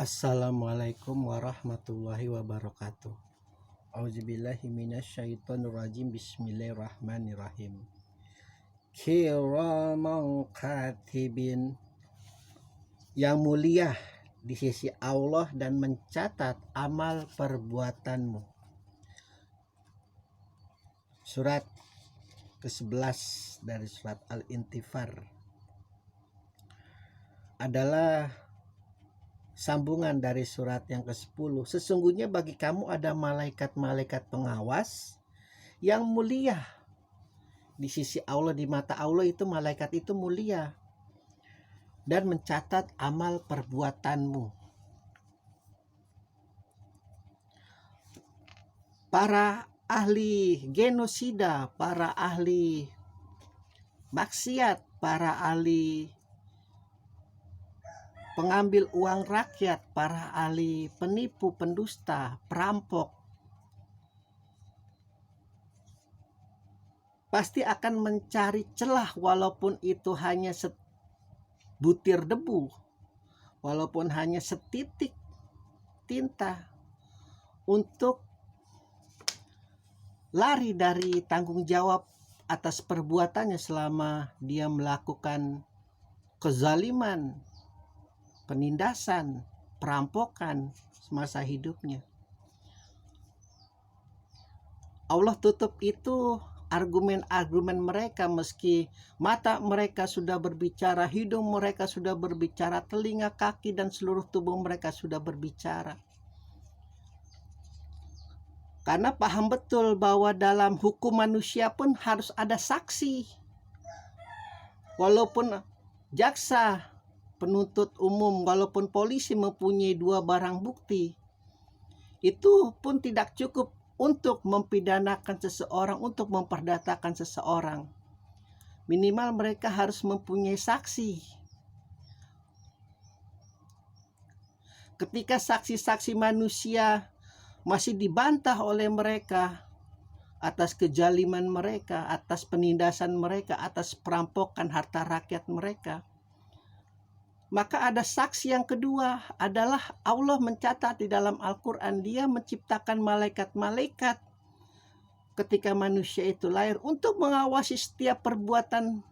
Assalamualaikum warahmatullahi wabarakatuh. Auzubillahi minasyaitonirrajim. Bismillahirrahmanirrahim. Kiraman katibin, yang mulia di sisi Allah dan mencatat amal perbuatanmu. Surat ke-11 dari surat Al-Intifar adalah sambungan dari surat yang ke-10. Sesungguhnya bagi kamu ada malaikat-malaikat pengawas yang mulia di sisi Allah, di mata Allah itu malaikat itu mulia dan mencatat amal perbuatanmu. Para ahli genosida, para ahli maksiat, para ahli pengambil uang rakyat, para ahli penipu, pendusta, perampok, pasti akan mencari celah walaupun itu hanya sebutir debu, walaupun hanya setitik tinta, untuk lari dari tanggung jawab atas perbuatannya selama dia melakukan kezaliman, penindasan, perampokan semasa hidupnya. Allah tutup itu argumen-argumen mereka, meski mata mereka sudah berbicara, hidung mereka sudah berbicara, telinga, kaki, dan seluruh tubuh mereka sudah berbicara. Karena paham betul bahwa dalam hukum manusia pun harus ada saksi. Walaupun jaksa, penuntut umum, walaupun polisi mempunyai dua barang bukti, itu pun tidak cukup untuk mempidanakan seseorang, untuk memperdatakan seseorang. Minimal mereka harus mempunyai saksi. Ketika saksi-saksi manusia masih dibantah oleh mereka atas kezaliman mereka, atas penindasan mereka, atas perampokan harta rakyat mereka, maka ada saksi yang kedua adalah Allah mencatat di dalam Al-Quran. Dia menciptakan malaikat-malaikat ketika manusia itu lahir untuk mengawasi setiap perbuatan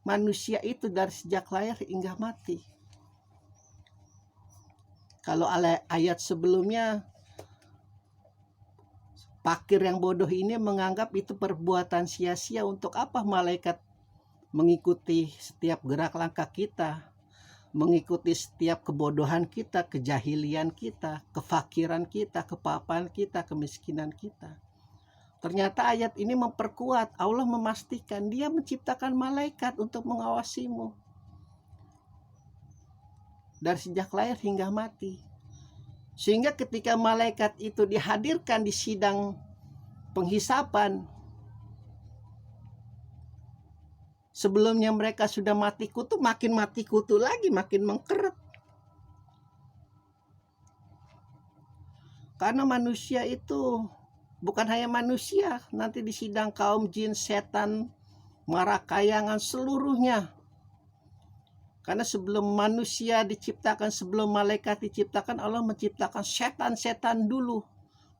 manusia itu dari sejak lahir hingga mati. Kalau ayat sebelumnya, fakir yang bodoh ini menganggap itu perbuatan sia-sia. Untuk apa malaikat mengikuti setiap gerak langkah kita, mengikuti setiap kebodohan kita, kejahilian kita, kefakiran kita, kepapan kita, kemiskinan kita. Ternyata ayat ini memperkuat. Allah memastikan Dia menciptakan malaikat untuk mengawasimu dari sejak lahir hingga mati. Sehingga ketika malaikat itu dihadirkan di sidang penghisapan, sebelumnya mereka sudah mati kutu, makin mati kutu lagi, makin mengkeret. Karena manusia itu bukan hanya manusia, nanti di sidang kaum jin, setan, marakayangan, seluruhnya. Karena sebelum manusia diciptakan, sebelum malaikat diciptakan, Allah menciptakan setan-setan dulu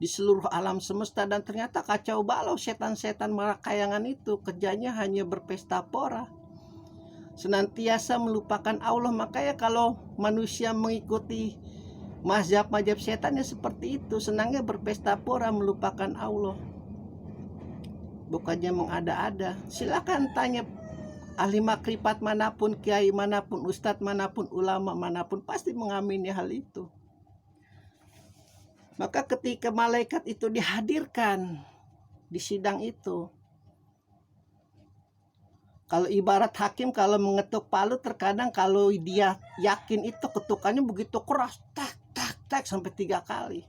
di seluruh alam semesta. Dan ternyata kacau balau setan-setan marakayangan itu, kerjanya hanya berpesta pora, senantiasa melupakan Allah. Makanya kalau manusia mengikuti mazhab-mazhab setannya seperti itu, senangnya berpesta pora, melupakan Allah, bukannya mengada-ada. Silakan tanya ahli makrifat manapun, kiai manapun, ustadz manapun, ulama manapun, pasti mengamini hal itu. Maka ketika malaikat itu dihadirkan di sidang itu, kalau ibarat hakim kalau mengetuk palu, terkadang kalau dia yakin itu ketukannya begitu keras, tak tak tak sampai 3 kali.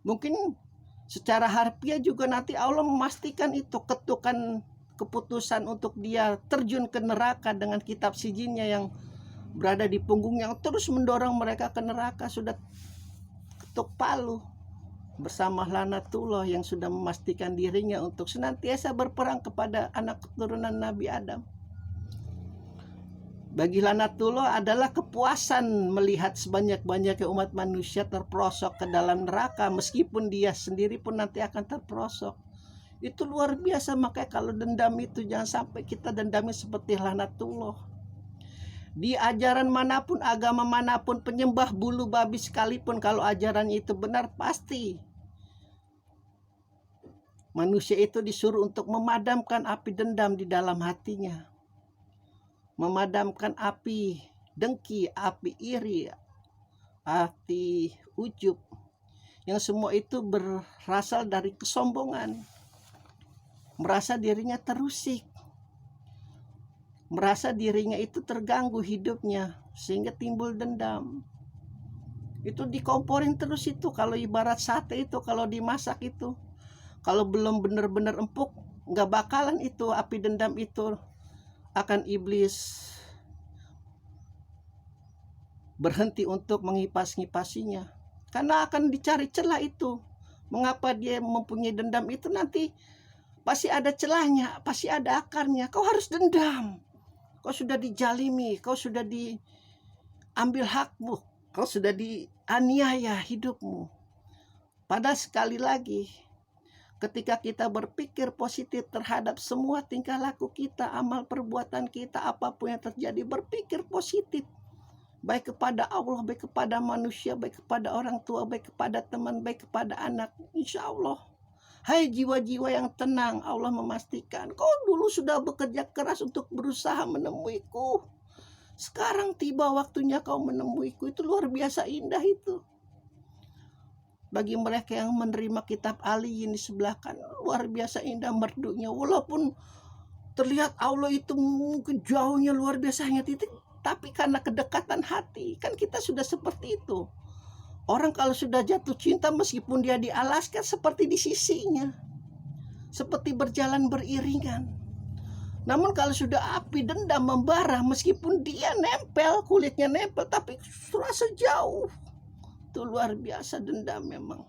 Mungkin secara harfiah juga nanti Allah memastikan itu ketukan keputusan untuk dia terjun ke neraka dengan kitab sijinnya yang berada di punggungnya, yang terus mendorong mereka ke neraka. Sudah ketuk palu bersama laknatullah yang sudah memastikan dirinya untuk senantiasa berperang kepada anak keturunan Nabi Adam. Bagi Laknatullah adalah kepuasan melihat sebanyak-banyaknya umat manusia terperosok ke dalam neraka, meskipun dia sendiri pun nanti akan terperosok. Itu luar biasa. Makanya kalau dendam itu jangan sampai kita dendamnya seperti Laknatullah. Di ajaran manapun, agama manapun, penyembah bulu babi sekalipun, kalau ajarannya itu benar, pasti manusia itu disuruh untuk memadamkan api dendam di dalam hatinya, memadamkan api dengki, api iri, api ujub, yang semua itu berasal dari kesombongan, merasa dirinya terusik, merasa dirinya itu terganggu hidupnya, sehingga timbul dendam. Itu dikomporin terus itu. Kalau ibarat sate itu, kalau dimasak itu, kalau belum benar-benar empuk, nggak bakalan itu api dendam itu akan iblis berhenti untuk mengipas-ngipasinya, karena akan dicari celah itu. Mengapa dia mempunyai dendam itu? Nanti pasti ada celahnya, pasti ada akarnya. Kau harus dendam, kau sudah dijalimi, kau sudah diambil hakmu, kau sudah dianiaya hidupmu. Padahal sekali lagi, ketika kita berpikir positif terhadap semua tingkah laku kita, amal perbuatan kita, apapun yang terjadi, berpikir positif, baik kepada Allah, baik kepada manusia, baik kepada orang tua, baik kepada teman, baik kepada anak, insya Allah, hai jiwa-jiwa yang tenang, Allah memastikan kau dulu sudah bekerja keras untuk berusaha menemuiku, sekarang tiba waktunya kau menemuiku. Itu luar biasa indah itu. Bagi mereka yang menerima kitab aliyin di sebelah kanan, luar biasa indah merdunya. Walaupun terlihat Allah itu mungkin jauhnya luar biasa hanya titik, tapi karena kedekatan hati, kan kita sudah seperti itu. Orang kalau sudah jatuh cinta, meskipun dia dialaskan, seperti di sisinya, seperti berjalan beriringan. Namun kalau sudah api dendam membara, meskipun dia nempel, kulitnya nempel, tapi terasa jauh. Itu luar biasa dendam memang.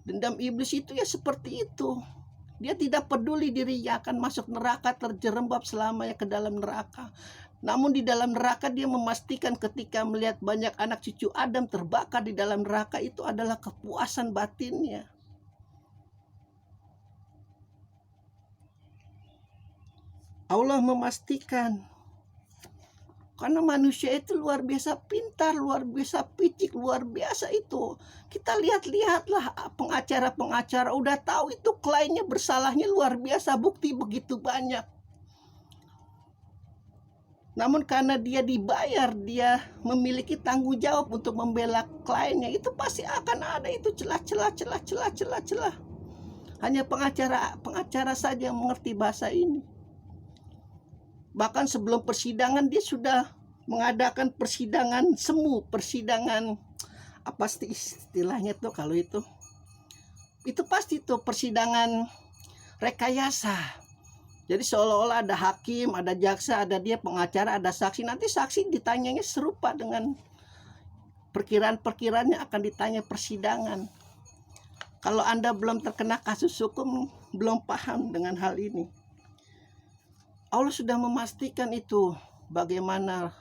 Dendam iblis itu ya seperti itu. Dia tidak peduli dirinya akan masuk neraka, terjerembab selamanya ke dalam neraka. Namun di dalam neraka dia memastikan ketika melihat banyak anak cucu Adam terbakar di dalam neraka, itu adalah kepuasan batinnya. Allah memastikan, karena manusia itu luar biasa pintar, luar biasa picik, luar biasa itu. Kita lihatlah pengacara-pengacara udah tahu itu kliennya bersalahnya luar biasa, bukti begitu banyak. Namun karena dia dibayar, dia memiliki tanggung jawab untuk membela kliennya, itu pasti akan ada itu celah. Hanya pengacara saja yang mengerti bahasa ini. Bahkan sebelum persidangan dia sudah mengadakan persidangan semu, persidangan apa sih istilahnya tuh kalau itu pasti tuh persidangan rekayasa. Jadi seolah-olah ada hakim, ada jaksa, ada dia pengacara, ada saksi. Nanti saksi ditanyanya serupa dengan perkiraan-perkiraan yang akan ditanya persidangan. Kalau Anda belum terkena kasus hukum, belum paham dengan hal ini. Allah sudah memastikan itu, bagaimana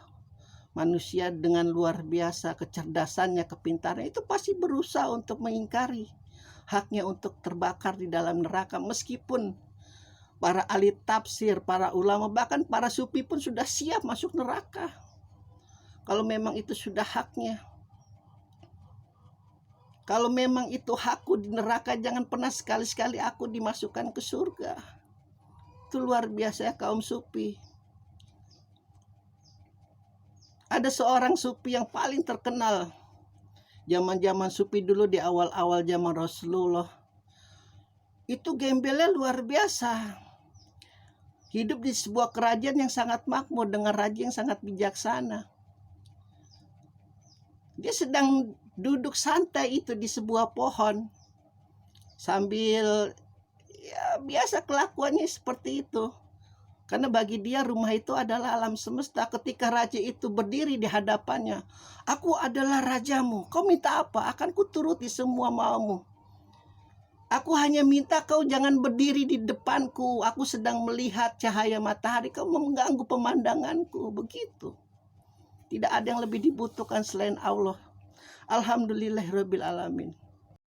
manusia dengan luar biasa kecerdasannya, kepintarannya, itu pasti berusaha untuk mengingkari haknya untuk terbakar di dalam neraka. Meskipun para ahli tafsir, para ulama, bahkan para sufi pun sudah siap masuk neraka kalau memang itu sudah haknya. Kalau memang itu hakku di neraka, jangan pernah sekali-sekali aku dimasukkan ke surga. Itu luar biasa ya kaum sufi. Ada seorang sufi yang paling terkenal zaman-zaman sufi dulu, di awal-awal zaman Rasulullah. Itu gembelnya luar biasa. Hidup di sebuah kerajaan yang sangat makmur dengan raja yang sangat bijaksana. Dia sedang duduk santai itu di sebuah pohon, sambil ya biasa kelakuannya seperti itu. Karena bagi dia rumah itu adalah alam semesta. Ketika raja itu berdiri di hadapannya, aku adalah rajamu, kau minta apa? Akan kuturuti semua maumu. Aku hanya minta kau jangan berdiri di depanku. Aku sedang melihat cahaya matahari. Kau mengganggu pemandanganku. Begitu. Tidak ada yang lebih dibutuhkan selain Allah. Alhamdulillahirabbil alamin.